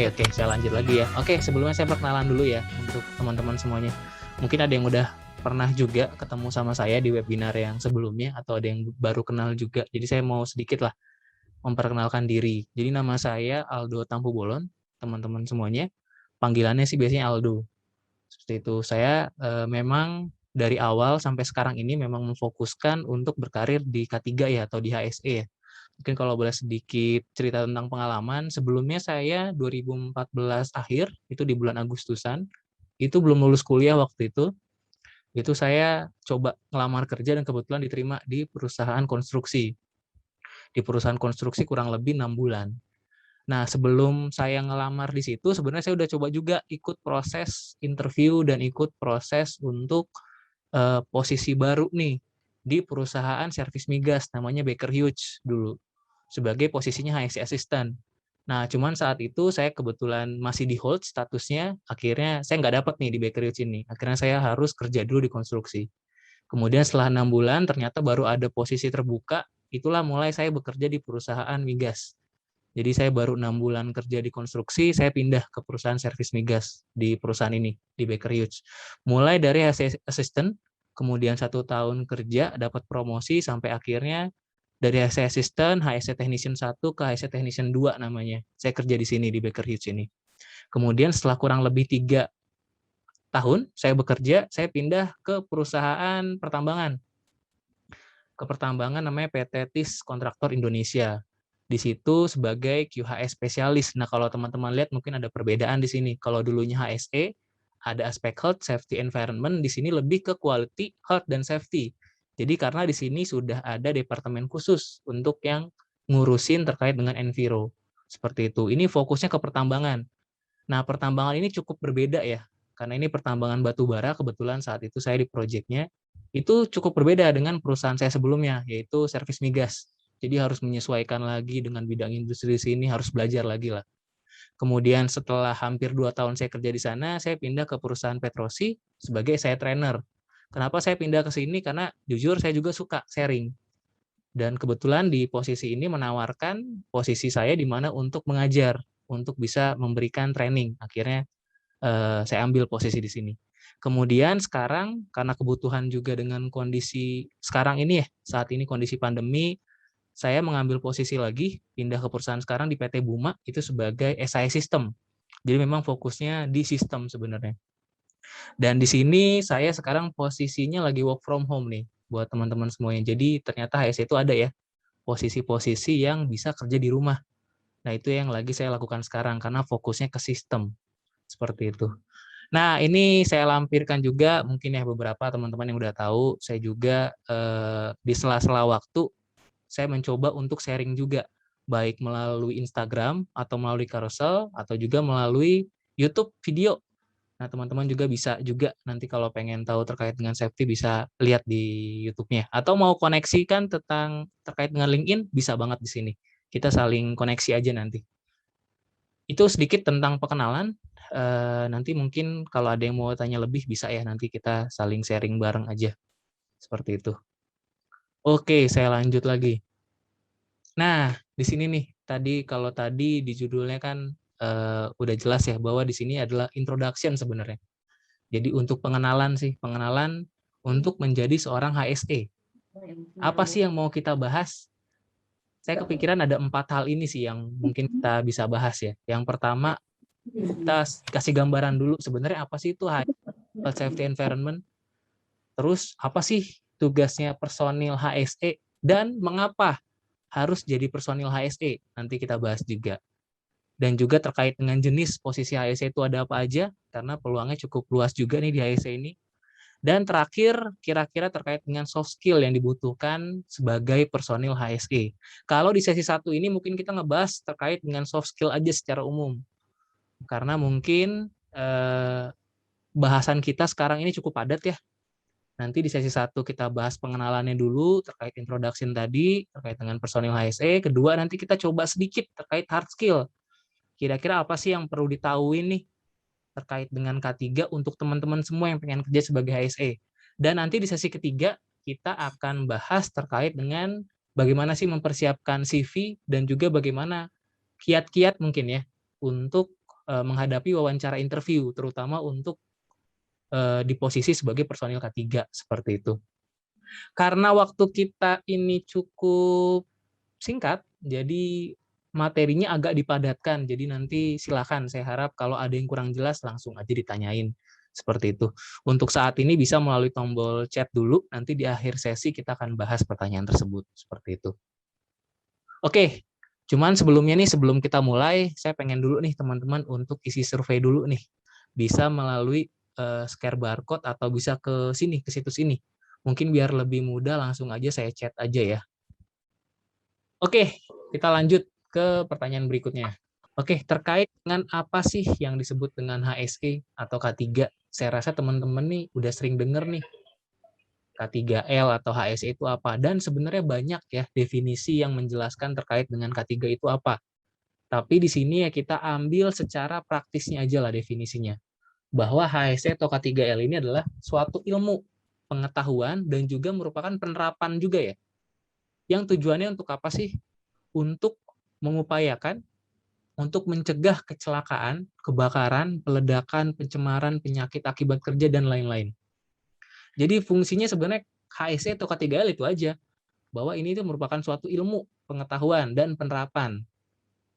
Oke, saya lanjut lagi ya. Oke, sebelumnya saya perkenalan dulu ya untuk teman-teman semuanya. Mungkin ada yang udah pernah juga ketemu sama saya di webinar yang sebelumnya atau ada yang baru kenal juga. Jadi saya mau sedikit lah memperkenalkan diri. Jadi nama saya Aldo Tampu Bolon, teman-teman semuanya. Panggilannya sih biasanya Aldo. Seperti itu. Saya memang dari awal sampai sekarang ini memang memfokuskan untuk berkarir di K3 ya atau di HSE ya. Mungkin kalau boleh sedikit cerita tentang pengalaman, sebelumnya saya 2014 akhir, itu di bulan Agustusan, itu belum lulus kuliah waktu itu saya coba ngelamar kerja dan kebetulan diterima di perusahaan konstruksi. Di perusahaan konstruksi kurang lebih 6 bulan. Nah, sebelum saya ngelamar di situ, sebenarnya saya udah coba juga ikut proses interview dan ikut proses untuk posisi baru nih di perusahaan servis migas namanya Baker Hughes dulu sebagai posisinya HSE Assistant. Nah, cuman saat itu saya kebetulan masih di hold statusnya, akhirnya saya nggak dapat nih di Baker Hughes ini. Akhirnya saya harus kerja dulu di konstruksi. Kemudian setelah 6 bulan, ternyata baru ada posisi terbuka, itulah mulai saya bekerja di perusahaan migas. Jadi saya baru 6 bulan kerja di konstruksi, saya pindah ke perusahaan servis migas di perusahaan ini, di Baker Hughes. Mulai dari assistant, kemudian 1 tahun kerja, dapat promosi, sampai akhirnya dari HSE Assistant, HSE Technician 1 ke HSE Technician 2 namanya. Saya kerja di sini, di Baker Hughes ini. Kemudian setelah kurang lebih 3 tahun saya bekerja, saya pindah ke perusahaan pertambangan. Ke pertambangan namanya PT TIS Kontraktor Indonesia. Di situ sebagai QHS spesialis. Nah, kalau teman-teman lihat mungkin ada perbedaan di sini. Kalau dulunya HSE, ada aspek health, safety, environment, di sini lebih ke quality, health, dan safety. Jadi karena di sini sudah ada departemen khusus untuk yang ngurusin terkait dengan enviro. Seperti itu. Ini fokusnya ke pertambangan. Nah, pertambangan ini cukup berbeda ya. Karena ini pertambangan batu bara, kebetulan saat itu saya di proyeknya, itu cukup berbeda dengan perusahaan saya sebelumnya, yaitu servis migas. Jadi harus menyesuaikan lagi dengan bidang industri di sini, harus belajar lagi lah. Kemudian setelah hampir 2 tahun saya kerja di sana, saya pindah ke perusahaan Petrosi sebagai saya trainer. Kenapa saya pindah ke sini? Karena jujur saya juga suka sharing. Dan kebetulan di posisi ini menawarkan posisi saya di mana untuk mengajar, untuk bisa memberikan training. Akhirnya saya ambil posisi di sini. Kemudian sekarang karena kebutuhan juga dengan kondisi sekarang ini ya, saat ini kondisi pandemi, saya mengambil posisi lagi, pindah ke perusahaan sekarang di PT Buma, itu sebagai SI System. Jadi memang fokusnya di sistem sebenarnya. Dan di sini saya sekarang posisinya lagi work from home nih, buat teman-teman semuanya. Jadi ternyata HSE itu ada ya, posisi-posisi yang bisa kerja di rumah. Nah, itu yang lagi saya lakukan sekarang, karena fokusnya ke sistem. Seperti itu. Nah, ini saya lampirkan juga mungkin ya beberapa teman-teman yang udah tahu, saya juga di sela-sela waktu saya mencoba untuk sharing juga, baik melalui Instagram atau melalui carousel atau juga melalui YouTube video. Nah, teman-teman juga bisa juga nanti kalau pengen tahu terkait dengan safety bisa lihat di YouTube-nya. Atau mau koneksikan tentang terkait dengan LinkedIn, bisa banget di sini. Kita saling koneksi aja nanti. Itu sedikit tentang perkenalan. Nanti mungkin kalau ada yang mau tanya lebih bisa ya, nanti kita saling sharing bareng aja. Seperti itu. Oke, saya lanjut lagi. Nah, di sini nih, kalau tadi di judulnya kan udah jelas ya bahwa di sini adalah introduction sebenarnya. Jadi untuk pengenalan untuk menjadi seorang HSE. Apa sih yang mau kita bahas? Saya kepikiran ada 4 hal ini sih yang mungkin kita bisa bahas ya. Yang pertama, kita kasih gambaran dulu sebenarnya apa sih itu health safety environment. Terus apa sih tugasnya personil HSE dan mengapa harus jadi personil HSE? Nanti kita bahas juga. Dan juga terkait dengan jenis posisi HSE itu ada apa aja, karena peluangnya cukup luas juga nih di HSE ini. Dan terakhir, kira-kira terkait dengan soft skill yang dibutuhkan sebagai personil HSE. Kalau di sesi 1 ini mungkin kita ngebahas terkait dengan soft skill aja secara umum. Karena mungkin bahasan kita sekarang ini cukup padat ya. Nanti di sesi 1 kita bahas pengenalannya dulu terkait introduction tadi, terkait dengan personil HSE. Kedua nanti kita coba sedikit terkait hard skill. Kira-kira apa sih yang perlu ditahuin nih terkait dengan K3 untuk teman-teman semua yang pengen kerja sebagai HSE. Dan nanti di sesi ketiga kita akan bahas terkait dengan bagaimana sih mempersiapkan CV dan juga bagaimana kiat-kiat mungkin ya untuk menghadapi wawancara interview, terutama untuk di posisi sebagai personil K3 seperti itu. Karena waktu kita ini cukup singkat, jadi materinya agak dipadatkan. Jadi nanti silakan, saya harap kalau ada yang kurang jelas langsung aja ditanyain seperti itu. Untuk saat ini bisa melalui tombol chat dulu, nanti di akhir sesi kita akan bahas pertanyaan tersebut seperti itu. Oke, cuman sebelumnya nih, sebelum kita mulai, saya pengen dulu nih teman-teman untuk isi survei dulu nih. Bisa melalui scan barcode atau bisa ke sini, ke situs ini. Mungkin biar lebih mudah langsung aja saya chat aja ya. Oke, kita lanjut ke pertanyaan berikutnya. Oke, terkait dengan apa sih yang disebut dengan HSE atau K3? Saya rasa teman-teman nih udah sering dengar nih K3L atau HSE itu apa. Dan sebenarnya banyak ya definisi yang menjelaskan terkait dengan K3 itu apa. Tapi di sini ya kita ambil secara praktisnya aja lah definisinya. Bahwa HSE atau K3L ini adalah suatu ilmu, pengetahuan, dan juga merupakan penerapan juga ya. Yang tujuannya untuk apa sih? Untuk mengupayakan, untuk mencegah kecelakaan, kebakaran, peledakan, pencemaran, penyakit akibat kerja, dan lain-lain. Jadi fungsinya sebenarnya HSE atau K3L itu aja. Bahwa ini itu merupakan suatu ilmu, pengetahuan, dan penerapan.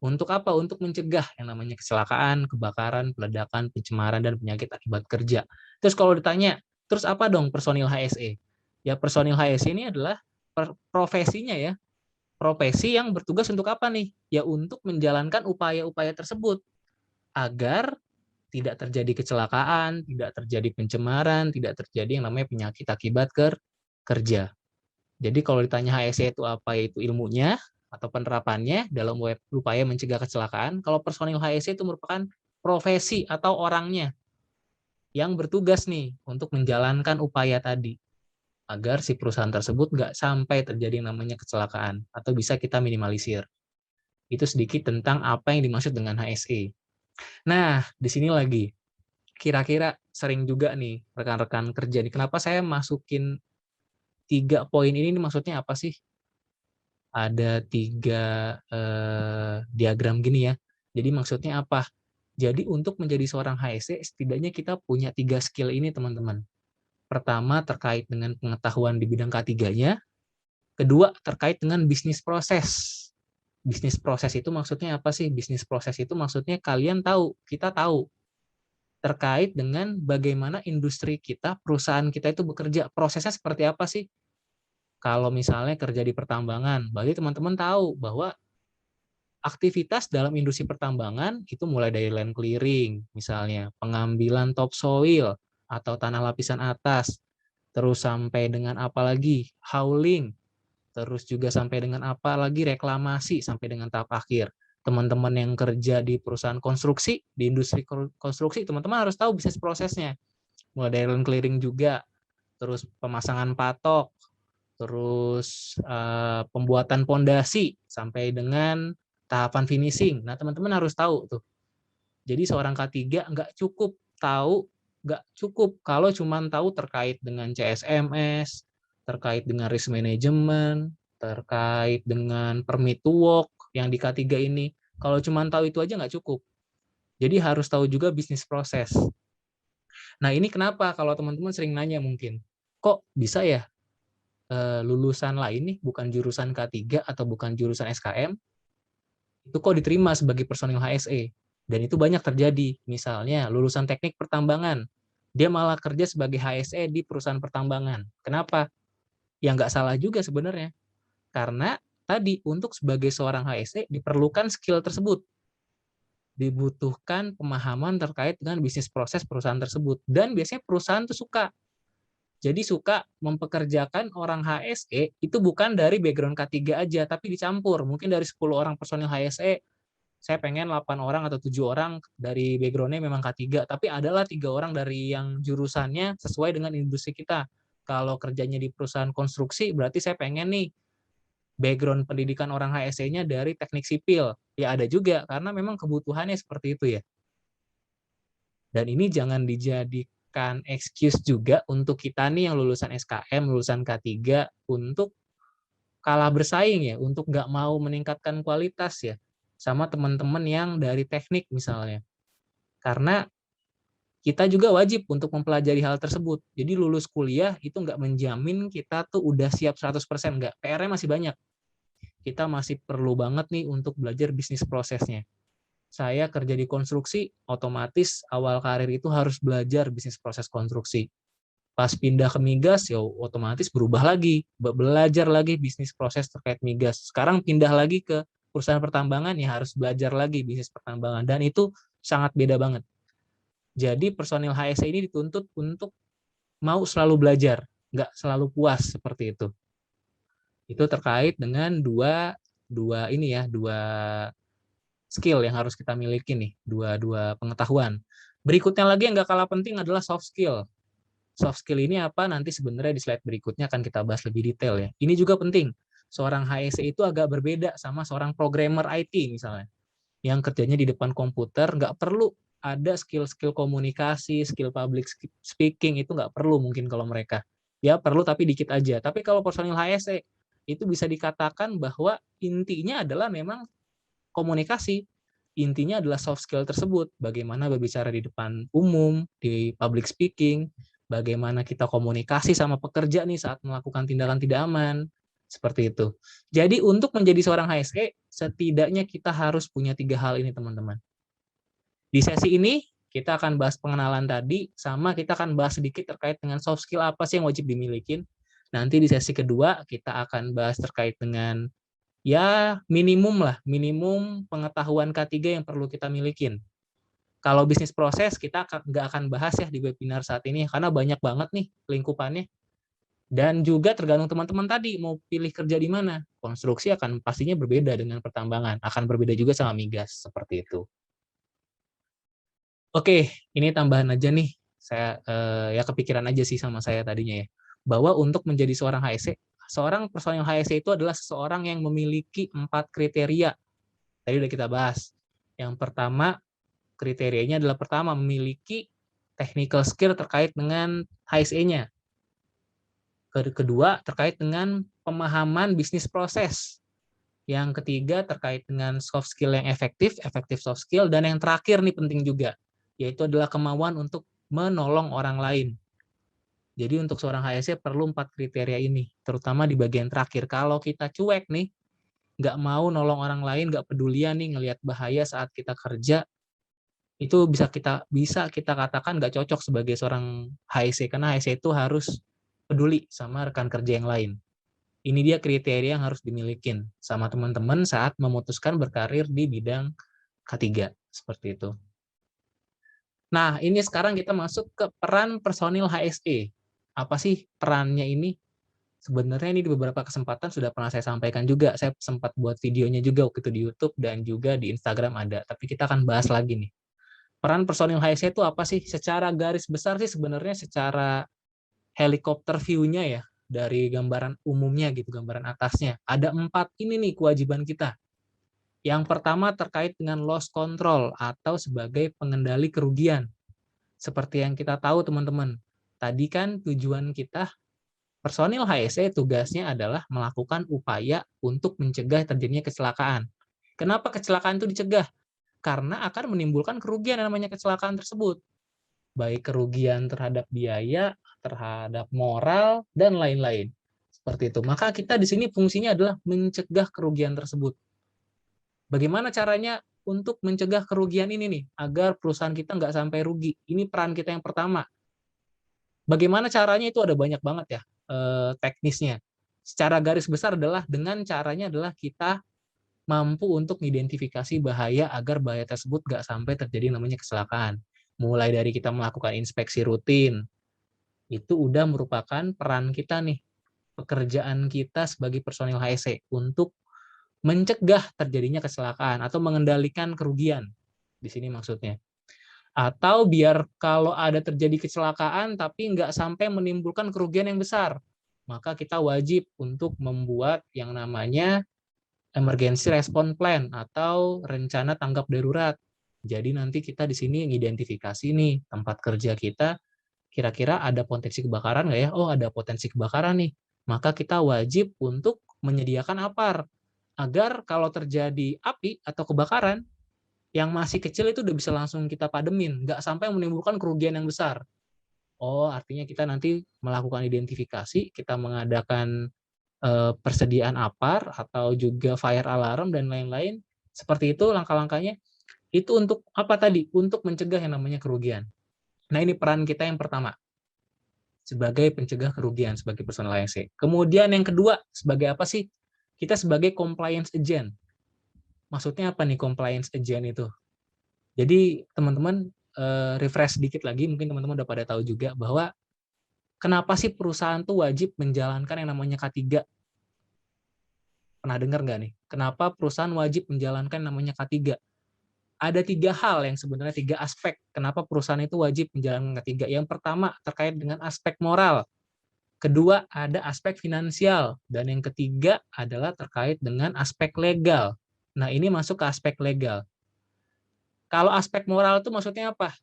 Untuk apa? Untuk mencegah yang namanya kecelakaan, kebakaran, peledakan, pencemaran, dan penyakit akibat kerja. Terus kalau ditanya, terus apa dong personil HSE? Ya personil HSE ini adalah profesinya ya. Profesi yang bertugas untuk apa nih? Ya untuk menjalankan upaya-upaya tersebut. Agar tidak terjadi kecelakaan, tidak terjadi pencemaran, tidak terjadi yang namanya penyakit akibat kerja. Jadi kalau ditanya HSE itu apa, itu ilmunya atau penerapannya dalam upaya mencegah kecelakaan. Kalau personil HSE itu merupakan profesi atau orangnya yang bertugas nih untuk menjalankan upaya tadi agar si perusahaan tersebut nggak sampai terjadi yang namanya kecelakaan atau bisa kita minimalisir. Itu sedikit tentang apa yang dimaksud dengan HSE. Nah, di sini lagi kira-kira sering juga nih rekan-rekan kerja nih. Kenapa saya masukin 3 poin ini maksudnya apa sih? Ada 3 diagram gini ya. Jadi maksudnya apa? Jadi untuk menjadi seorang HSE setidaknya kita punya 3 skill ini teman-teman. Pertama terkait dengan pengetahuan di bidang K3-nya, kedua terkait dengan bisnis proses. Bisnis proses itu maksudnya apa sih? Bisnis proses itu maksudnya kalian tahu, kita tahu terkait dengan bagaimana industri kita, perusahaan kita itu bekerja. Prosesnya seperti apa sih? Kalau misalnya kerja di pertambangan, berarti teman-teman tahu bahwa aktivitas dalam industri pertambangan itu mulai dari land clearing, misalnya pengambilan topsoil atau tanah lapisan atas, terus sampai dengan apa lagi? Hauling, terus juga sampai dengan apa lagi? Reklamasi sampai dengan tahap akhir. Teman-teman yang kerja di perusahaan konstruksi, di industri konstruksi, teman-teman harus tahu bisnis prosesnya. Mulai dari land clearing juga, terus pemasangan patok, terus pembuatan pondasi sampai dengan tahapan finishing. Nah, teman-teman harus tahu tuh. Jadi seorang K3 nggak cukup tahu, nggak cukup kalau cuma tahu terkait dengan CSMS, terkait dengan risk management, terkait dengan permit to work yang di K3 ini. Kalau cuma tahu itu aja nggak cukup. Jadi harus tahu juga bisnis proses. Nah, ini kenapa kalau teman-teman sering nanya mungkin, kok bisa ya lulusan lain nih, bukan jurusan K3 atau bukan jurusan SKM, itu kok diterima sebagai personil HSE. Dan itu banyak terjadi. Misalnya lulusan teknik pertambangan, dia malah kerja sebagai HSE di perusahaan pertambangan. Kenapa? Ya nggak salah juga sebenarnya. Karena tadi untuk sebagai seorang HSE diperlukan skill tersebut. Dibutuhkan pemahaman terkait dengan bisnis proses perusahaan tersebut. Dan biasanya perusahaan tuh suka. Jadi suka mempekerjakan orang HSE itu bukan dari background K3 aja, tapi dicampur. Mungkin dari 10 orang personil HSE, saya pengen 8 orang atau 7 orang dari background-nya memang K3, tapi adalah 3 orang dari yang jurusannya sesuai dengan industri kita. Kalau kerjanya di perusahaan konstruksi, berarti saya pengen nih background pendidikan orang HSE-nya dari teknik sipil. Ya ada juga, karena memang kebutuhannya seperti itu ya. Dan ini jangan dijadikan excuse juga untuk kita nih yang lulusan SKM, lulusan K3 untuk kalah bersaing ya, untuk nggak mau meningkatkan kualitas ya sama teman-teman yang dari teknik misalnya. Karena kita juga wajib untuk mempelajari hal tersebut. Jadi lulus kuliah itu nggak menjamin kita tuh udah siap 100%, nggak. PR-nya masih banyak. Kita masih perlu banget nih untuk belajar bisnis prosesnya. Saya kerja di konstruksi, otomatis awal karir itu harus belajar bisnis proses konstruksi. Pas pindah ke migas, ya otomatis berubah lagi, belajar lagi bisnis proses terkait migas. Sekarang pindah lagi ke perusahaan pertambangan, ya harus belajar lagi bisnis pertambangan. Dan itu sangat beda banget. Jadi personil HSE ini dituntut untuk mau selalu belajar, nggak selalu puas seperti itu. Itu terkait dengan dua skill yang harus kita miliki nih, dua pengetahuan. Berikutnya lagi yang nggak kalah penting adalah soft skill. Soft skill ini apa? Nanti sebenarnya di slide berikutnya akan kita bahas lebih detail ya. Ini juga penting. Seorang HSE itu agak berbeda sama seorang programmer IT misalnya, yang kerjanya di depan komputer, nggak perlu ada skill-skill komunikasi, skill public speaking, itu nggak perlu mungkin kalau mereka. Ya perlu tapi dikit aja. Tapi kalau personil HSE, itu bisa dikatakan bahwa intinya adalah memang komunikasi. Intinya adalah soft skill tersebut. Bagaimana berbicara di depan umum, di public speaking, bagaimana kita komunikasi sama pekerja nih saat melakukan tindakan tidak aman, seperti itu. Jadi untuk menjadi seorang HSE, setidaknya kita harus punya 3 hal ini, teman-teman. Di sesi ini, kita akan bahas pengenalan tadi, sama kita akan bahas sedikit terkait dengan soft skill apa sih yang wajib dimiliki. Nanti di sesi kedua, kita akan bahas terkait dengan ya minimum pengetahuan K3 yang perlu kita milikin. Kalau bisnis proses kita nggak akan bahas ya di webinar saat ini karena banyak banget nih lingkupannya. Dan juga tergantung teman-teman tadi mau pilih kerja di mana. Konstruksi akan pastinya berbeda dengan pertambangan, akan berbeda juga sama migas seperti itu. Oke, ini tambahan aja nih. Saya ya kepikiran aja sih sama saya tadinya ya. Bahwa untuk menjadi seorang HSE, seorang personil HSE itu adalah seseorang yang memiliki 4 kriteria. Tadi udah kita bahas. Yang pertama, kriterianya adalah pertama memiliki technical skill terkait dengan HSE-nya. Kedua, terkait dengan pemahaman bisnis proses. Yang ketiga, terkait dengan soft skill yang efektif soft skill. Dan yang terakhir nih penting juga, yaitu adalah kemauan untuk menolong orang lain. Jadi untuk seorang HSE perlu 4 kriteria ini, terutama di bagian terakhir. Kalau kita cuek nih, nggak mau nolong orang lain, nggak pedulian nih ngelihat bahaya saat kita kerja, itu bisa kita katakan nggak cocok sebagai seorang HSE, karena HSE itu harus peduli sama rekan kerja yang lain. Ini dia kriteria yang harus dimiliki sama teman-teman saat memutuskan berkarir di bidang K3, seperti itu. Nah, ini sekarang kita masuk ke peran personil HSE. Apa sih perannya ini? Sebenarnya ini di beberapa kesempatan sudah pernah saya sampaikan juga. Saya sempat buat videonya juga waktu itu di YouTube dan juga di Instagram ada. Tapi kita akan bahas lagi nih. Peran personil HSE itu apa sih? Secara garis besar sih sebenarnya secara helikopter view-nya ya, dari gambaran umumnya gitu, gambaran atasnya. Ada 4 ini nih kewajiban kita. Yang pertama terkait dengan loss control atau sebagai pengendali kerugian. Seperti yang kita tahu teman-teman, tadi kan tujuan kita personil HSE tugasnya adalah melakukan upaya untuk mencegah terjadinya kecelakaan. Kenapa kecelakaan itu dicegah? Karena akan menimbulkan kerugian yang namanya kecelakaan tersebut. Baik kerugian terhadap biaya, terhadap moral, dan lain-lain. Seperti itu. Maka kita di sini fungsinya adalah mencegah kerugian tersebut. Bagaimana caranya untuk mencegah kerugian ini nih, agar perusahaan kita nggak sampai rugi? Ini peran kita yang pertama. Bagaimana caranya itu ada banyak banget ya teknisnya. Secara garis besar adalah dengan caranya adalah kita mampu untuk mengidentifikasi bahaya agar bahaya tersebut nggak sampai terjadi namanya kecelakaan. Mulai dari kita melakukan inspeksi rutin, itu udah merupakan peran kita nih, pekerjaan kita sebagai personil HSE untuk mencegah terjadinya kecelakaan atau mengendalikan kerugian. Di sini maksudnya. Atau biar kalau ada terjadi kecelakaan tapi nggak sampai menimbulkan kerugian yang besar, maka kita wajib untuk membuat yang namanya emergency response plan atau rencana tanggap darurat. Jadi nanti kita di sini mengidentifikasi nih tempat kerja kita, kira-kira ada potensi kebakaran nggak ya? Oh, ada potensi kebakaran nih. Maka kita wajib untuk menyediakan APAR agar kalau terjadi api atau kebakaran, Yang masih kecil itu udah bisa langsung kita pademin, nggak sampai menimbulkan kerugian yang besar. Oh, artinya kita nanti melakukan identifikasi, kita mengadakan persediaan APAR atau juga fire alarm dan lain-lain. Seperti itu langkah-langkahnya. Itu untuk apa tadi? Untuk mencegah yang namanya kerugian. Nah, ini peran kita yang pertama sebagai pencegah kerugian sebagai personal liability. Kemudian yang kedua, sebagai apa sih? Kita sebagai compliance agent. Maksudnya apa nih compliance agent itu? Jadi teman-teman refresh sedikit lagi, mungkin teman-teman udah pada tahu juga bahwa kenapa sih perusahaan tuh wajib menjalankan yang namanya K3? Pernah dengar nggak nih? Kenapa perusahaan wajib menjalankan yang namanya K3? Ada 3 hal yang sebenarnya 3 aspek kenapa perusahaan itu wajib menjalankan K3. Yang pertama terkait dengan aspek moral. Kedua ada aspek finansial. Dan yang ketiga adalah terkait dengan aspek legal. Nah, ini masuk ke aspek legal. Kalau aspek moral itu maksudnya apa?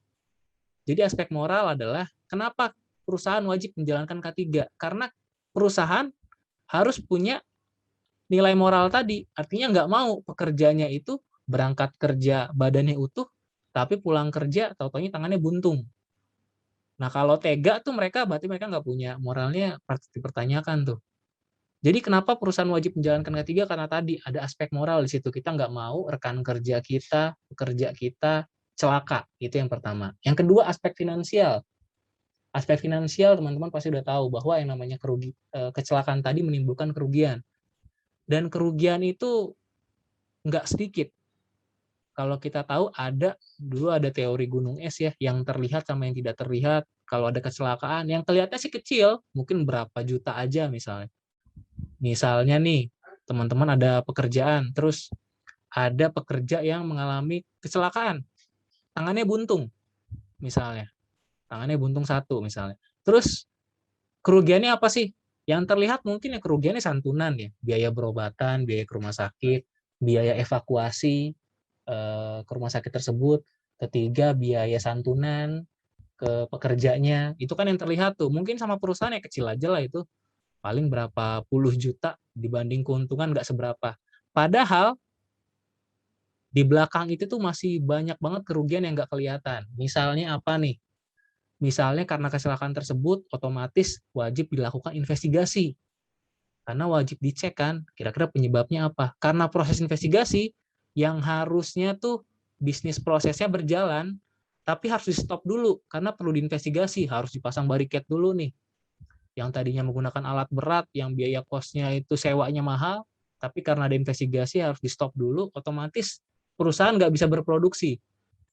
Jadi aspek moral adalah kenapa perusahaan wajib menjalankan K3? Karena perusahaan harus punya nilai moral tadi. Artinya nggak mau pekerjanya itu berangkat kerja badannya utuh, tapi pulang kerja tahu-tahunya tangannya buntung. Nah, kalau tega tuh mereka berarti mereka nggak punya moralnya, dipertanyakan tuh. Jadi kenapa perusahaan wajib menjalankan K3? Karena tadi ada aspek moral di situ. Kita nggak mau rekan kerja kita, pekerja kita celaka. Itu yang pertama. Yang kedua aspek finansial. Aspek finansial teman-teman pasti udah tahu bahwa yang namanya kecelakaan tadi menimbulkan kerugian. Dan kerugian itu nggak sedikit. Kalau kita tahu dulu ada teori gunung es ya, yang terlihat sama yang tidak terlihat. Kalau ada kecelakaan, yang kelihatannya sih kecil, mungkin berapa juta aja misalnya. Misalnya nih, teman-teman ada pekerjaan, terus ada pekerja yang mengalami kecelakaan, tangannya buntung misalnya. Tangannya buntung satu misalnya. Terus kerugiannya apa sih? Yang terlihat mungkin ya kerugiannya santunan ya, biaya berobatan, biaya ke rumah sakit, biaya evakuasi ke rumah sakit tersebut. Ketiga, biaya santunan ke pekerjanya. Itu kan yang terlihat tuh. Mungkin sama perusahaan yang kecil aja lah itu. Paling berapa puluh juta dibanding keuntungan nggak seberapa. Padahal di belakang itu tuh masih banyak banget kerugian yang nggak kelihatan. Misalnya apa nih? Misalnya karena kecelakaan tersebut otomatis wajib dilakukan investigasi. Karena wajib dicek kan, kira-kira penyebabnya apa. Karena proses investigasi yang harusnya tuh bisnis prosesnya berjalan, tapi harus di stop dulu karena perlu diinvestigasi, harus dipasang bariket dulu nih. Yang tadinya menggunakan alat berat, yang biaya kosnya itu sewanya mahal, tapi karena ada investigasi harus di stop dulu, otomatis perusahaan nggak bisa berproduksi.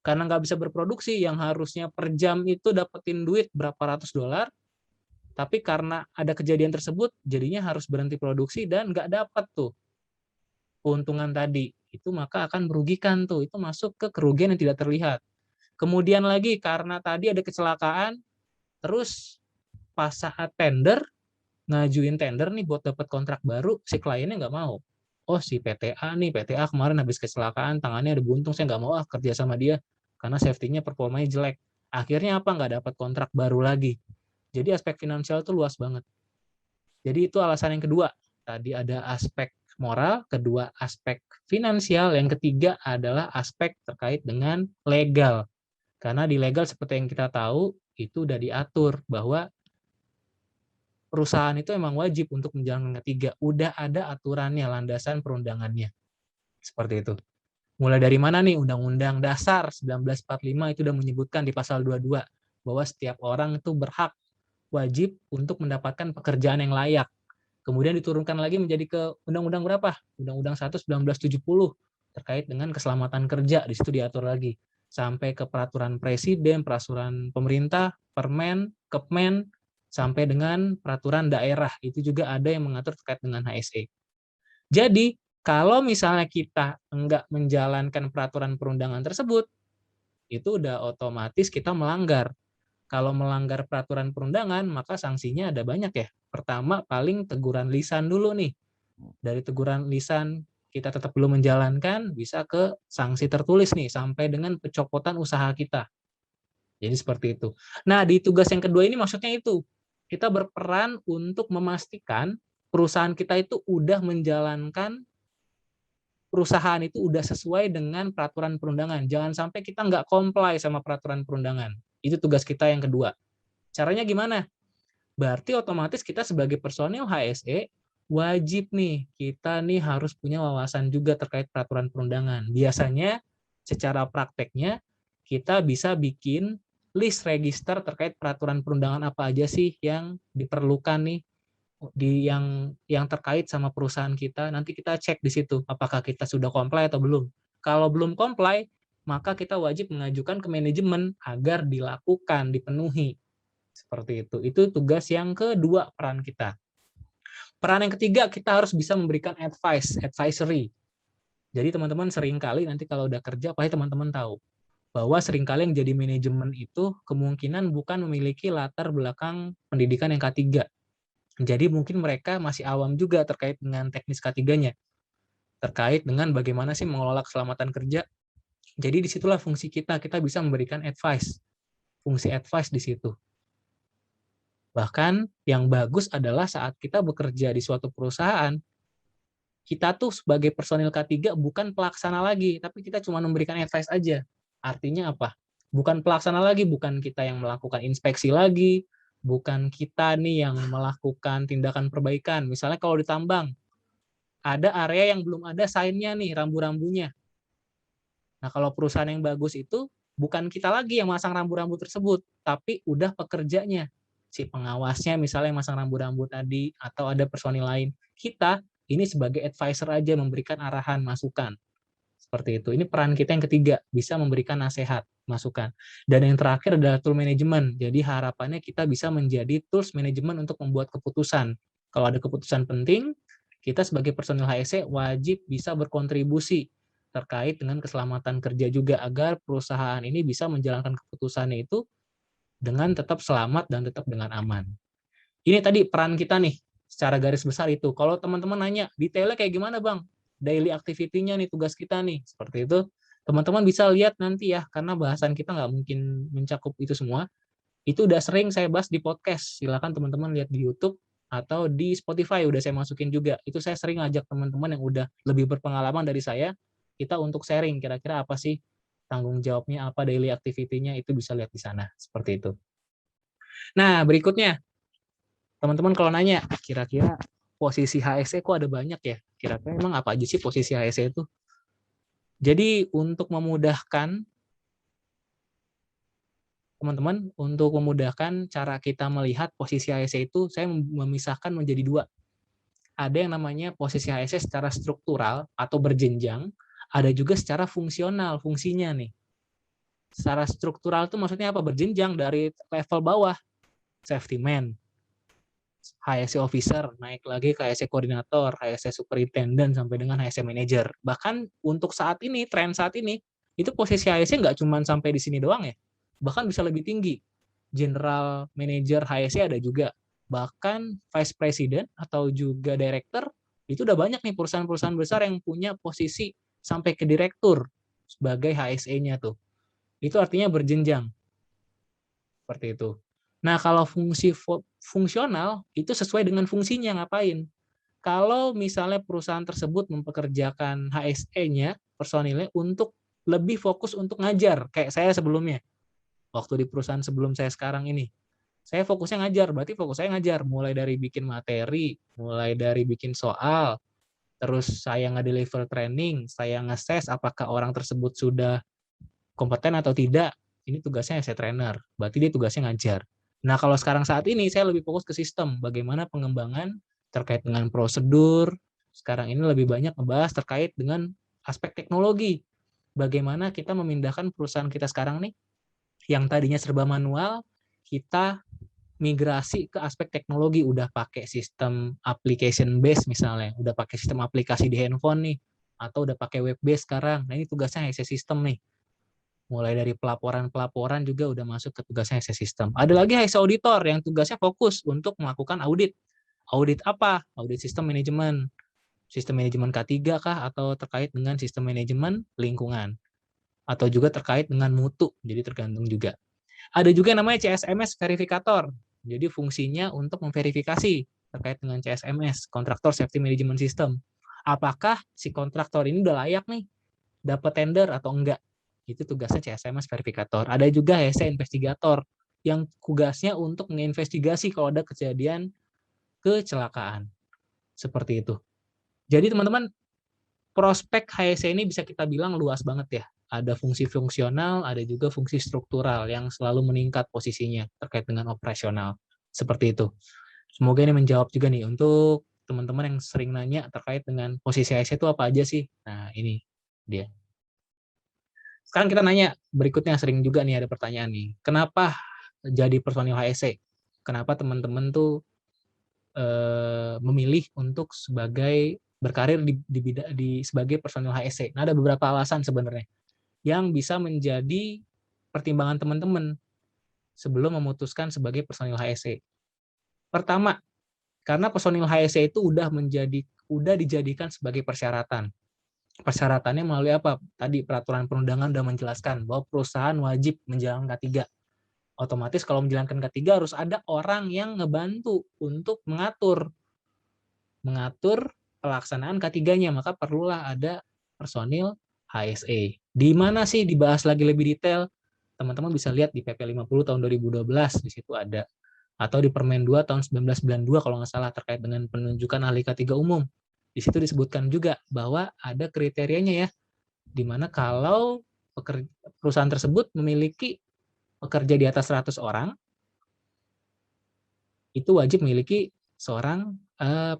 Karena nggak bisa berproduksi, yang harusnya per jam itu dapetin duit berapa ratus dolar, tapi karena ada kejadian tersebut, jadinya harus berhenti produksi dan nggak dapat tuh keuntungan tadi. Itu maka akan merugikan tuh. Itu masuk ke kerugian yang tidak terlihat. Kemudian lagi karena tadi ada kecelakaan, terus pas saat tender, ngajuin tender nih buat dapat kontrak baru, si kliennya nggak mau. Oh, si PTA nih, PTA kemarin habis kecelakaan, tangannya ada buntung, saya nggak mau kerja sama dia, karena safety-nya performanya jelek. Akhirnya apa? Nggak dapat kontrak baru lagi. Jadi aspek finansial itu luas banget. Jadi itu alasan yang kedua. Tadi ada aspek moral, kedua aspek finansial, yang ketiga adalah aspek terkait dengan legal. Karena di legal seperti yang kita tahu, itu udah diatur bahwa perusahaan itu emang wajib untuk menjalankan ketiga. Udah ada aturannya, landasan perundangannya. Seperti itu. Mulai dari mana nih? Undang-Undang Dasar 1945 itu udah menyebutkan di pasal 22 bahwa setiap orang itu berhak wajib untuk mendapatkan pekerjaan yang layak. Kemudian diturunkan lagi menjadi ke Undang-Undang berapa? Undang-Undang 1 1970 terkait dengan keselamatan kerja, di situ diatur lagi. Sampai ke peraturan presiden, peraturan pemerintah, Permen, Kepmen, sampai dengan peraturan daerah. Itu juga ada yang mengatur terkait dengan HSE. Jadi, kalau misalnya kita enggak menjalankan peraturan perundangan tersebut, itu udah otomatis kita melanggar. Kalau melanggar peraturan perundangan, maka sanksinya ada banyak ya. Pertama, paling teguran lisan dulu nih. Dari teguran lisan kita tetap belum menjalankan, bisa ke sanksi tertulis nih, sampai dengan pencopotan usaha kita. Jadi seperti itu. Nah, di tugas yang kedua ini maksudnya itu, kita berperan untuk memastikan perusahaan kita itu udah menjalankan perusahaan itu udah sesuai dengan peraturan perundangan. Jangan sampai kita nggak comply sama peraturan perundangan. Itu tugas kita yang kedua. Caranya gimana? Berarti otomatis kita sebagai personil HSE wajib nih, kita nih harus punya wawasan juga terkait peraturan perundangan. Biasanya secara prakteknya kita bisa bikin list register terkait peraturan perundangan apa aja sih yang diperlukan nih yang terkait sama perusahaan kita. Nanti kita cek di situ apakah kita sudah comply atau belum. Kalau belum comply, maka kita wajib mengajukan ke manajemen agar dilakukan, dipenuhi. Seperti itu. Itu tugas yang kedua peran kita. Peran yang ketiga, kita harus bisa memberikan advisory. Jadi teman-teman seringkali nanti kalau udah kerja, pasti teman-teman tahu bahwa seringkali yang jadi manajemen itu kemungkinan bukan memiliki latar belakang pendidikan yang K3. Jadi mungkin mereka masih awam juga terkait dengan teknis K3-nya. Terkait dengan bagaimana sih mengelola keselamatan kerja. Jadi disitulah fungsi kita bisa memberikan advice. Fungsi advice di situ. Bahkan yang bagus adalah saat kita bekerja di suatu perusahaan, kita tuh sebagai personil K3 bukan pelaksana lagi, tapi kita cuma memberikan advice aja. Artinya apa? Bukan pelaksana lagi, bukan kita yang melakukan inspeksi lagi, bukan kita nih yang melakukan tindakan perbaikan. Misalnya kalau di tambang, ada area yang belum ada sign-nya nih, rambu-rambunya. Nah, kalau perusahaan yang bagus itu, bukan kita lagi yang masang rambu-rambu tersebut, tapi udah pekerjanya. Si pengawasnya misalnya yang masang rambu-rambu tadi, atau ada personil lain. Kita ini sebagai advisor aja memberikan arahan, masukan. Seperti itu. Ini peran kita yang ketiga, bisa memberikan nasihat, masukan. Dan yang terakhir adalah tool management. Jadi harapannya kita bisa menjadi tools management untuk membuat keputusan. Kalau ada keputusan penting, kita sebagai personil HSE wajib bisa berkontribusi terkait dengan keselamatan kerja juga agar perusahaan ini bisa menjalankan keputusannya itu dengan tetap selamat dan tetap dengan aman. Ini tadi peran kita nih, secara garis besar itu. Kalau teman-teman nanya, detailnya kayak gimana Bang? Daily activity-nya nih, tugas kita nih. Seperti itu. Teman-teman bisa lihat nanti ya, karena bahasan kita nggak mungkin mencakup itu semua. Itu udah sering saya bahas di podcast. Silakan teman-teman lihat di YouTube atau di Spotify, udah saya masukin juga. Itu saya sering ngajak teman-teman yang udah lebih berpengalaman dari saya, kita untuk sharing kira-kira apa sih tanggung jawabnya, apa daily activity-nya, itu bisa lihat di sana. Seperti itu. Nah, berikutnya, teman-teman kalau nanya, kira-kira posisi HSE kok ada banyak ya? Kira-kira emang apa aja sih posisi HSE itu? Jadi untuk memudahkan teman-teman, untuk memudahkan cara kita melihat posisi HSE itu, saya memisahkan menjadi dua. Ada yang namanya posisi HSE secara struktural atau berjenjang, ada juga secara fungsional, fungsinya nih. Secara struktural itu maksudnya apa? Berjenjang dari level bawah, safety man, HSE officer, naik lagi ke HSE koordinator, HSE superintendent, sampai dengan HSE manager. Bahkan untuk saat ini, tren saat ini, itu posisi HSE nggak cuma sampai di sini doang ya. Bahkan bisa lebih tinggi. General manager HSE ada juga. Bahkan vice president atau juga director, itu udah banyak nih perusahaan-perusahaan besar yang punya posisi sampai ke direktur sebagai HSE-nya tuh. Itu artinya berjenjang. Seperti itu. Nah, kalau fungsi fungsional itu sesuai dengan fungsinya ngapain. Kalau misalnya perusahaan tersebut mempekerjakan HSE-nya, personilnya untuk lebih fokus untuk ngajar, kayak saya sebelumnya. Waktu di perusahaan sebelum saya sekarang ini. Saya fokusnya ngajar, berarti fokus saya ngajar. Mulai dari bikin materi, mulai dari bikin soal, terus saya nge-deliver training, saya nge-assess apakah orang tersebut sudah kompeten atau tidak. Ini tugasnya saya trainer, berarti dia tugasnya ngajar. Nah, kalau sekarang saat ini saya lebih fokus ke sistem, bagaimana pengembangan terkait dengan prosedur. Sekarang ini lebih banyak membahas terkait dengan aspek teknologi. Bagaimana kita memindahkan perusahaan kita sekarang nih, yang tadinya serba manual, kita migrasi ke aspek teknologi, udah pakai sistem application base misalnya, udah pakai sistem aplikasi di handphone nih, atau udah pakai web base sekarang. Nah, ini tugasnya HSE sistem nih. Mulai dari pelaporan juga udah masuk ke tugasnya HSE sistem. Ada lagi HSE auditor yang tugasnya fokus untuk melakukan audit. Audit apa? Audit sistem manajemen. Sistem manajemen K3 kah, atau terkait dengan sistem manajemen lingkungan. Atau juga terkait dengan mutu, jadi tergantung juga. Ada juga yang namanya CSMS verifikator. Jadi fungsinya untuk memverifikasi terkait dengan CSMS, Contractor Safety Management System. apakah si kontraktor ini udah layak nih dapat tender atau enggak. Itu tugasnya CSMS verifikator. Ada juga HSE investigator yang tugasnya untuk menginvestigasi kalau ada kejadian kecelakaan. Seperti itu. Jadi teman-teman, prospek HSE ini bisa kita bilang luas banget ya. Ada fungsi fungsional, ada juga fungsi struktural yang selalu meningkat posisinya terkait dengan operasional. Seperti itu. Semoga ini menjawab juga nih untuk teman-teman yang sering nanya terkait dengan posisi HSE itu apa aja sih. Nah, ini dia. Sekarang kita nanya berikutnya, sering juga nih ada pertanyaan nih. Kenapa jadi personil HSE? Kenapa teman-teman tuh memilih untuk sebagai berkarir sebagai personil HSE? Nah, ada beberapa alasan sebenarnya yang bisa menjadi pertimbangan teman-teman sebelum memutuskan sebagai personil HSE. Pertama, karena personil HSE itu udah dijadikan sebagai persyaratan. Persyaratannya melalui apa? Tadi peraturan perundangan sudah menjelaskan bahwa perusahaan wajib menjalankan K3. Otomatis kalau menjalankan K3 harus ada orang yang ngebantu untuk mengatur pelaksanaan K3-nya, maka perlulah ada personil HSE. Di mana sih dibahas lagi lebih detail? Teman-teman bisa lihat di PP 50 tahun 2012, di situ ada. Atau di Permen 2 tahun 1992 kalau nggak salah terkait dengan penunjukan ahli K3 umum. Di situ disebutkan juga bahwa ada kriterianya ya, di mana kalau perusahaan tersebut memiliki pekerja di atas 100 orang, itu wajib memiliki seorang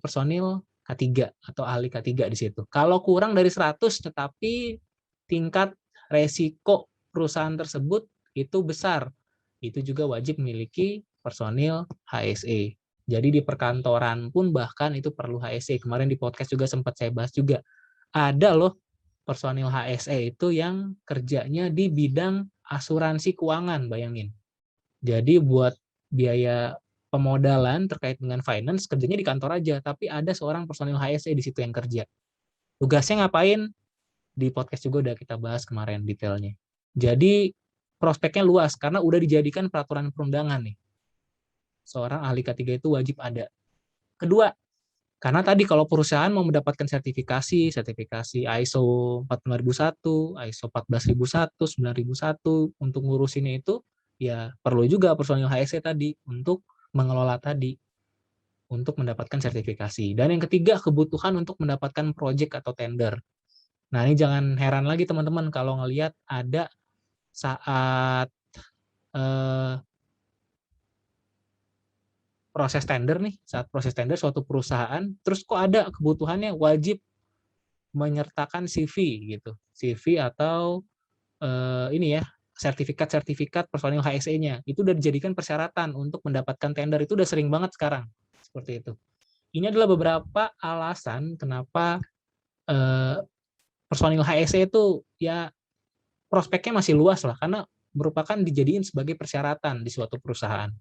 personil K3 atau ahli K3 di situ. Kalau kurang dari 100 tetapi tingkat resiko perusahaan tersebut itu besar, itu juga wajib memiliki personil HSE. Jadi di perkantoran pun bahkan itu perlu HSE. Kemarin di podcast juga sempat saya bahas juga. Ada loh personil HSE itu yang kerjanya di bidang asuransi keuangan, bayangin. Jadi buat biaya pemodalan terkait dengan finance, kerjanya di kantor aja, tapi ada seorang personil HSE di situ yang kerja. Tugasnya ngapain? Di podcast juga udah kita bahas kemarin detailnya. Jadi prospeknya luas karena udah dijadikan peraturan perundangan nih. Seorang ahli K3 itu wajib ada. Kedua, karena tadi kalau perusahaan mau mendapatkan sertifikasi ISO 45001, ISO 14001, 9001 untuk ngurusinnya itu, ya perlu juga personil HSE tadi untuk mengelola tadi, untuk mendapatkan sertifikasi. Dan yang ketiga, kebutuhan untuk mendapatkan project atau tender. Nah, ini jangan heran lagi teman-teman kalau ngelihat ada saat proses tender nih, saat proses tender suatu perusahaan, terus kok ada kebutuhannya wajib menyertakan CV gitu, CV atau ini ya sertifikat personil HSE-nya itu udah dijadikan persyaratan untuk mendapatkan tender, itu udah sering banget sekarang seperti itu. Ini adalah beberapa alasan kenapa personil HSE itu ya prospeknya masih luas lah karena merupakan dijadiin sebagai persyaratan di suatu perusahaan.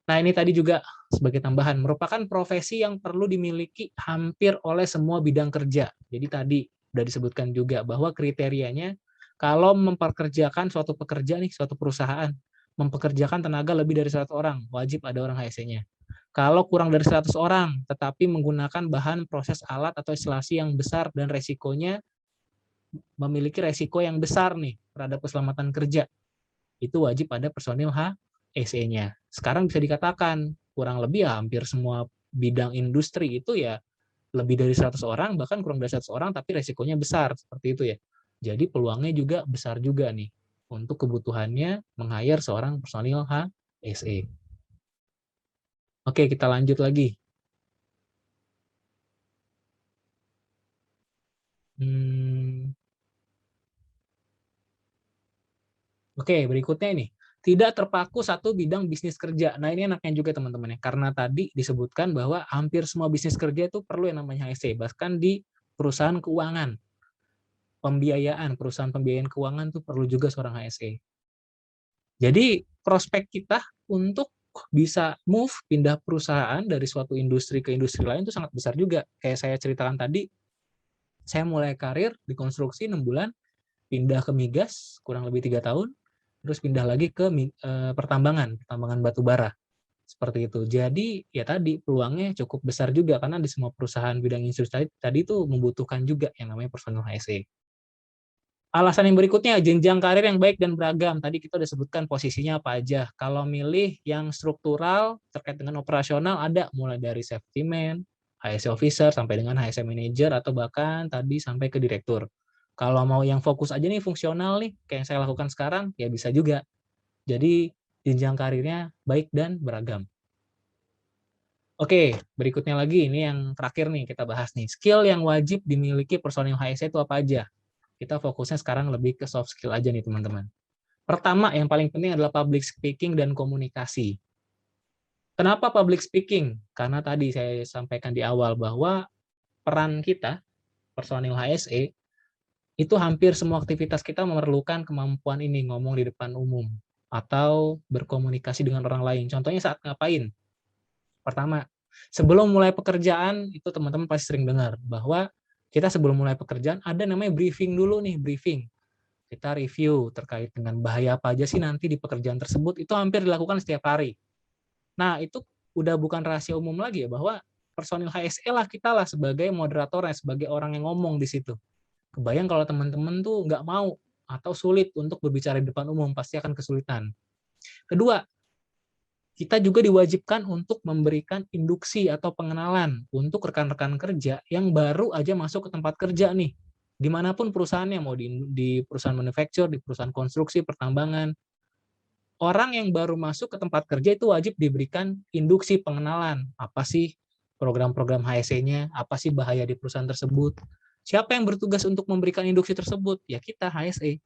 Nah, ini tadi juga sebagai tambahan, merupakan profesi yang perlu dimiliki hampir oleh semua bidang kerja. Jadi tadi sudah disebutkan juga bahwa kriterianya kalau memperkerjakan suatu pekerja nih, suatu perusahaan, mempekerjakan tenaga lebih dari 100 orang, wajib ada orang HSE-nya. Kalau kurang dari 100 orang, tetapi menggunakan bahan proses alat atau instalasi yang besar dan resikonya memiliki resiko yang besar nih terhadap keselamatan kerja, itu wajib ada personil HSE-nya. Sekarang bisa dikatakan kurang lebih ya hampir semua bidang industri itu ya lebih dari 100 orang, bahkan kurang dari 100 orang, tapi resikonya besar, seperti itu ya. Jadi peluangnya juga besar juga nih untuk kebutuhannya meng-hire seorang personil HSE. Oke, kita lanjut lagi. Oke, berikutnya ini. Tidak terpaku satu bidang bisnis kerja. Nah, ini enaknya juga teman-teman ya. Karena tadi disebutkan bahwa hampir semua bisnis kerja itu perlu yang namanya HSE. Bahkan di perusahaan keuangan, perusahaan pembiayaan keuangan itu perlu juga seorang HSE. Jadi, prospek kita untuk bisa move, pindah perusahaan dari suatu industri ke industri lain itu sangat besar juga. Kayak saya ceritakan tadi, saya mulai karir di konstruksi 6 bulan, pindah ke migas kurang lebih 3 tahun, terus pindah lagi ke pertambangan batu bara Seperti itu. Jadi ya tadi peluangnya cukup besar juga karena di semua perusahaan bidang insurance tadi itu membutuhkan juga yang namanya personal HSE. Alasan yang berikutnya, jenjang karir yang baik dan beragam. Tadi kita udah sebutkan posisinya apa aja. Kalau milih yang struktural terkait dengan operasional ada mulai dari safety man, HSE officer sampai dengan HSE manager atau bahkan tadi sampai ke direktur. Kalau mau yang fokus aja nih fungsional nih kayak yang saya lakukan sekarang ya bisa juga. Jadi jenjang karirnya baik dan beragam. Oke, berikutnya lagi ini yang terakhir nih kita bahas nih. Skill yang wajib dimiliki personil HSE itu apa aja? Kita fokusnya sekarang lebih ke soft skill aja nih teman-teman. Pertama, yang paling penting adalah public speaking dan komunikasi. Kenapa public speaking? Karena tadi saya sampaikan di awal bahwa peran kita, personil HSE, itu hampir semua aktivitas kita memerlukan kemampuan ini, ngomong di depan umum, atau berkomunikasi dengan orang lain. Contohnya saat ngapain? Pertama, sebelum mulai pekerjaan, itu teman-teman pasti sering dengar, bahwa kita sebelum mulai pekerjaan, ada namanya briefing dulu nih, briefing. Kita review terkait dengan bahaya apa aja sih nanti di pekerjaan tersebut, itu hampir dilakukan setiap hari. Nah, itu udah bukan rahasia umum lagi ya, bahwa personil HSE lah kita lah sebagai moderatornya, sebagai orang yang ngomong di situ. Kebayang kalau teman-teman tuh nggak mau atau sulit untuk berbicara di depan umum, pasti akan kesulitan. Kedua, kita juga diwajibkan untuk memberikan induksi atau pengenalan untuk rekan-rekan kerja yang baru aja masuk ke tempat kerja nih. Dimanapun perusahaannya, mau di perusahaan manufacture, di perusahaan konstruksi, pertambangan, orang yang baru masuk ke tempat kerja itu wajib diberikan induksi pengenalan. Apa sih program-program HSE-nya, apa sih bahaya di perusahaan tersebut. Siapa yang bertugas untuk memberikan induksi tersebut? Ya kita, HSE.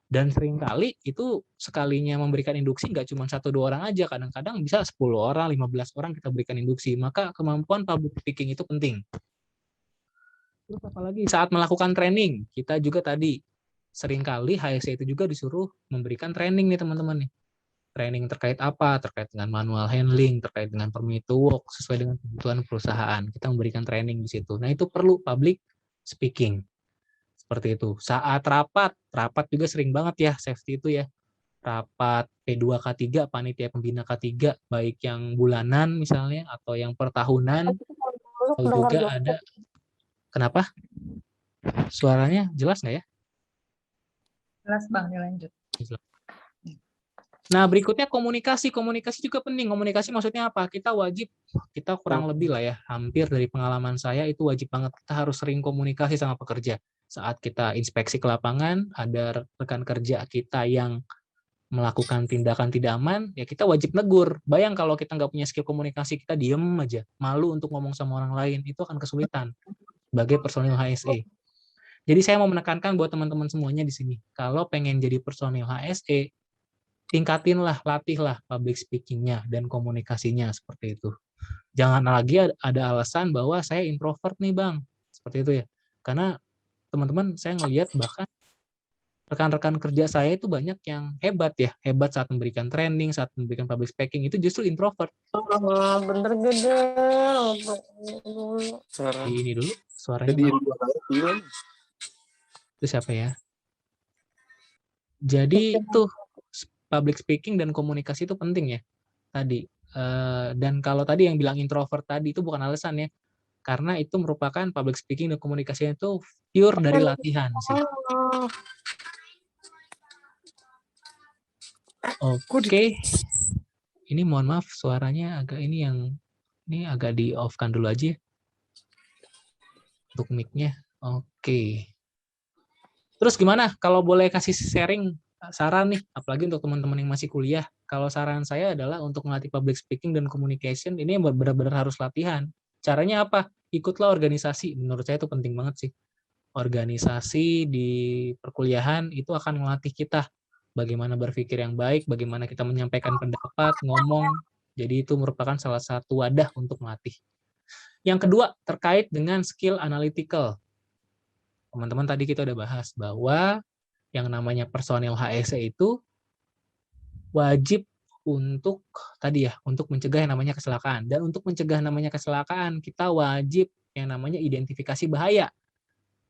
Dan seringkali itu sekalinya memberikan induksi nggak cuma 1-2 orang aja, kadang-kadang bisa 10 orang, 15 orang kita berikan induksi. Maka kemampuan public speaking itu penting. Terus apalagi saat melakukan training, kita juga tadi seringkali HSE itu juga disuruh memberikan training nih teman-teman nih. Training terkait apa? Terkait dengan manual handling, terkait dengan permit to work, sesuai dengan kebutuhan perusahaan. Kita memberikan training di situ. Nah, itu perlu public speaking. Seperti itu. Saat rapat juga sering banget ya safety itu ya. Rapat P2K3, panitia pembina K3, baik yang bulanan misalnya atau yang per tahunan. Atau juga ada. Kenapa? Suaranya jelas nggak ya? Jelas Bang, dilanjut. Nah, berikutnya komunikasi. Komunikasi juga penting. Komunikasi maksudnya apa? Kita kurang lebih lah ya, hampir dari pengalaman saya itu wajib banget. Kita harus sering komunikasi sama pekerja. Saat kita inspeksi ke lapangan, ada rekan kerja kita yang melakukan tindakan tidak aman, ya kita wajib negur. Bayang kalau kita nggak punya skill komunikasi, kita diem aja, malu untuk ngomong sama orang lain, itu akan kesulitan sebagai personil HSE. Jadi saya mau menekankan buat teman-teman semuanya di sini, kalau pengen jadi personil HSE, tingkatinlah, latihlah public speaking-nya dan komunikasinya seperti itu. Jangan lagi ada alasan bahwa saya introvert nih Bang, seperti itu ya. Karena teman-teman saya ngelihat bahkan rekan-rekan kerja saya itu banyak yang hebat ya, hebat saat memberikan training, saat memberikan public speaking, itu justru introvert. Bener gede. Ini dulu, suaranya itu siapa ya? Jadi itu public speaking dan komunikasi itu penting ya tadi. Dan kalau tadi yang bilang introvert tadi itu bukan alasan ya, karena itu merupakan public speaking dan komunikasinya itu pure dari latihan sih. Oke. Ini mohon maaf suaranya agak ini agak di off-kan dulu aja untuk mic-nya. Oke. Terus gimana kalau boleh kasih sharing saran nih, apalagi untuk teman-teman yang masih kuliah. Kalau saran saya adalah untuk melatih public speaking dan communication, ini benar-benar harus latihan. Caranya apa? Ikutlah organisasi. Menurut saya itu penting banget sih. Organisasi di perkuliahan itu akan melatih kita bagaimana berpikir yang baik, bagaimana kita menyampaikan pendapat, ngomong. Jadi itu merupakan salah satu wadah untuk melatih. Yang kedua, terkait dengan skill analytical. Teman-teman tadi kita udah bahas bahwa yang namanya personil HSE itu wajib untuk tadi ya, untuk mencegah yang namanya kecelakaan. Dan untuk mencegah namanya kecelakaan, kita wajib yang namanya identifikasi bahaya.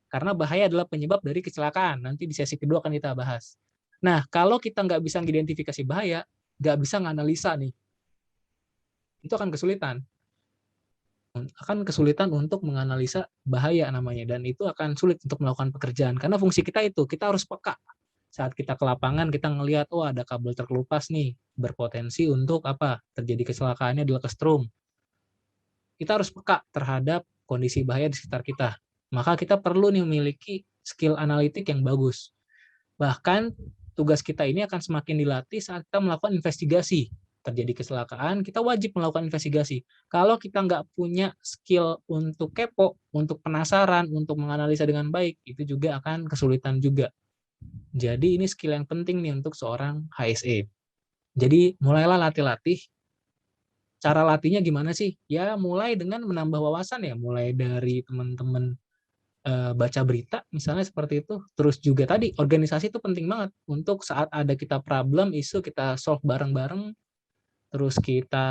Karena bahaya adalah penyebab dari kecelakaan. Nanti di sesi kedua akan kita bahas. Nah, kalau kita nggak bisa mengidentifikasi bahaya, nggak bisa menganalisa nih. itu akan kesulitan. Akan kesulitan untuk menganalisa bahaya namanya, dan itu akan sulit untuk melakukan pekerjaan. Karena fungsi kita itu, kita harus peka. Saat kita ke lapangan, kita ngelihat, oh ada kabel terkelupas nih, berpotensi untuk apa? Terjadi kecelakaannya adalah kesetrum. Kita harus peka terhadap kondisi bahaya di sekitar kita. Maka kita perlu nih memiliki skill analitik yang bagus. Bahkan tugas kita ini akan semakin dilatih saat kita melakukan investigasi. Terjadi kecelakaan, kita wajib melakukan investigasi. Kalau kita nggak punya skill untuk kepo, untuk penasaran, untuk menganalisa dengan baik, itu juga akan kesulitan juga. Jadi ini skill yang penting nih untuk seorang HSE. Jadi mulailah latih-latih. Cara latihnya gimana sih? Ya mulai dengan menambah wawasan ya, mulai dari teman-teman baca berita misalnya seperti itu. Terus juga tadi organisasi itu penting banget untuk saat ada kita problem isu kita solve bareng-bareng. Terus kita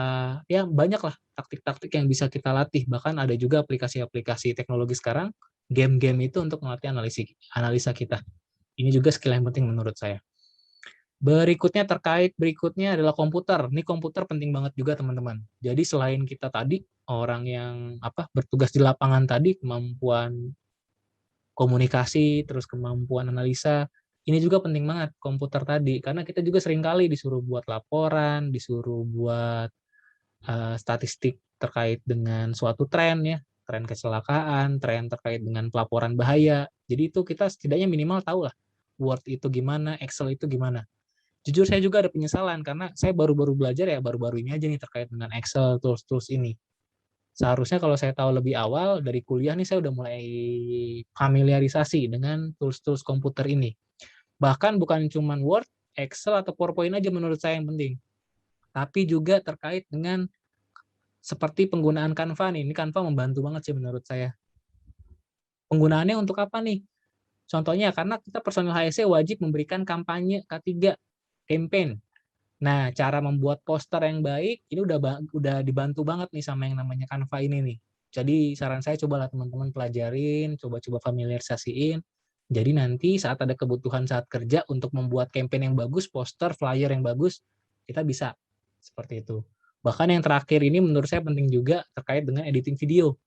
ya banyak lah taktik-taktik yang bisa kita latih. Bahkan ada juga aplikasi-aplikasi teknologi sekarang, game-game itu untuk melatih analisa kita. Ini juga skill yang penting menurut saya. Berikutnya adalah komputer. Ini komputer penting banget juga teman-teman. Jadi selain kita tadi orang yang bertugas di lapangan tadi, kemampuan komunikasi, terus kemampuan analisa, ini juga penting banget komputer tadi, karena kita juga seringkali disuruh buat laporan, disuruh buat statistik terkait dengan suatu tren ya, tren kecelakaan, tren terkait dengan pelaporan bahaya. Jadi itu kita setidaknya minimal tahu lah Word itu gimana, Excel itu gimana. Jujur saya juga ada penyesalan karena saya baru-baru belajar ya, baru-baru ini aja nih terkait dengan Excel, tools-tools ini. Seharusnya kalau saya tahu lebih awal dari kuliah nih saya udah mulai familiarisasi dengan tools-tools komputer ini. Bahkan bukan cuma Word, Excel, atau PowerPoint aja menurut saya yang penting. Tapi juga terkait dengan seperti penggunaan Canva nih. Ini Canva membantu banget sih menurut saya. Penggunaannya untuk apa nih? Contohnya karena kita personil HSE wajib memberikan kampanye K3, campaign. Nah, cara membuat poster yang baik ini udah dibantu banget nih sama yang namanya Canva ini nih. Jadi saran saya cobalah teman-teman pelajarin, coba-coba familiarisasiin. Jadi nanti saat ada kebutuhan saat kerja untuk membuat campaign yang bagus, poster, flyer yang bagus, kita bisa seperti itu. Bahkan yang terakhir ini menurut saya penting juga terkait dengan editing video.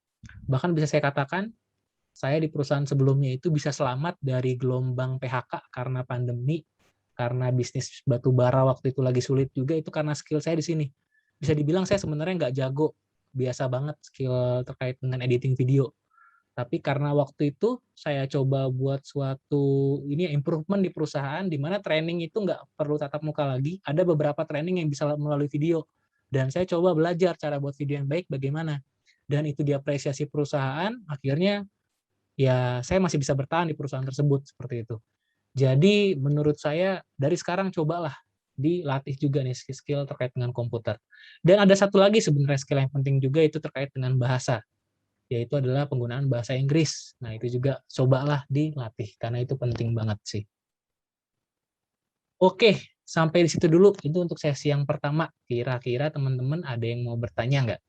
Bahkan bisa saya katakan, saya di perusahaan sebelumnya itu bisa selamat dari gelombang PHK karena pandemi, karena bisnis batu bara waktu itu lagi sulit juga, itu karena skill saya di sini. Bisa dibilang saya sebenarnya nggak jago, biasa banget skill terkait dengan editing video. Tapi karena waktu itu saya coba buat suatu improvement di perusahaan, di mana training itu nggak perlu tatap muka lagi, ada beberapa training yang bisa melalui video. Dan saya coba belajar cara buat video yang baik bagaimana. Dan itu diapresiasi perusahaan, akhirnya ya saya masih bisa bertahan di perusahaan tersebut seperti itu. Jadi menurut saya dari sekarang cobalah dilatih juga nih skill terkait dengan komputer. Dan ada satu lagi sebenarnya skill yang penting juga itu terkait dengan bahasa, yaitu adalah penggunaan bahasa Inggris. Nah itu juga cobalah dilatih karena itu penting banget sih. Oke, sampai di situ dulu. Itu untuk sesi yang pertama. Kira-kira teman-teman ada yang mau bertanya nggak?